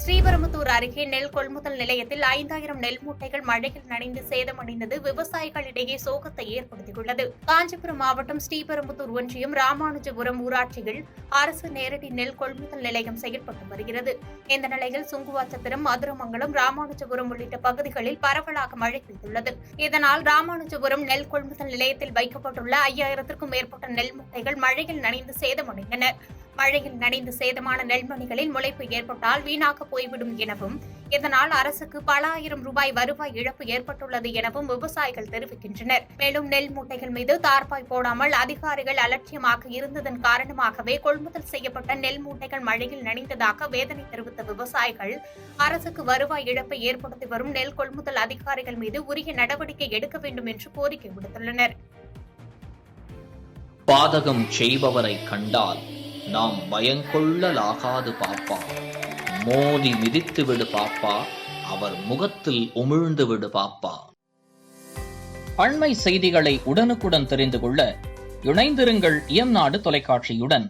ஸ்ரீபெரும்புதூர் அருகே நெல் கொள்முதல் நிலையத்தில் 5000 நெல் மூட்டைகள் மழையில் நனைந்து சேதமடைந்தது விவசாயிகளிடையே சோகத்தை ஏற்படுத்தியுள்ளது. காஞ்சிபுரம் மாவட்டம் ஸ்ரீபெரும்புதூர் ஒன்றியம் ராமானுஜபுரம் ஊராட்சியில் அரசு நேரடி நெல் கொள்முதல் நிலையம் செயல்பட்டு வருகிறது. இந்த நிலையில் சுங்குவாச்சத்திரம், மதுரமங்கலம், ராமானுஜபுரம் உள்ளிட்ட பகுதிகளில் பரவலாக மழை பெய்துள்ளது. இதனால் ராமானுஜபுரம் நெல் கொள்முதல் நிலையத்தில் வைக்கப்பட்டுள்ள 5000க்கும் மேற்பட்ட நெல் மூட்டைகள் மழையில் நனைந்து சேதமடைந்தன. மழையில் நனைந்து சேதமான நெல்மணிகளில் முளைப்பு ஏற்பட்டால் வீணாக போய்விடும் எனவும், இதனால் அரசுக்கு பல ஆயிரம் ரூபாய் வருவாய் இழப்பு ஏற்பட்டுள்ளது எனவும் விவசாயிகள் தெரிவிக்கின்றனர். மேலும் நெல் மூட்டைகள் மீது தார்பாய் போடாமல் அதிகாரிகள் அலட்சியமாக இருந்ததன் காரணமாகவே கொள்முதல் செய்யப்பட்ட நெல் மூட்டைகள் மழையில் நனைந்ததாக வேதனை தெரிவித்த விவசாயிகள் அரசுக்கு வருவாய் இழப்பை ஏற்படுத்தி வரும் நெல் கொள்முதல் அதிகாரிகள் மீது உரிய நடவடிக்கை எடுக்க வேண்டும் என்று கோரிக்கை விடுத்துள்ளனர். பாதகம் செய்பவரை கண்டால் நாம் பயங்கொள்ளலாகாது பாப்பா, மோதி மிதித்து விடு பாப்பா, அவர் முகத்தில் உமிழ்ந்து விடு பாப்பா. அண்மை செய்திகளை உடனுக்குடன் தெரிந்து கொள்ள இணைந்திருங்கள் இயம்நாடு தொலைக்காட்சியுடன்.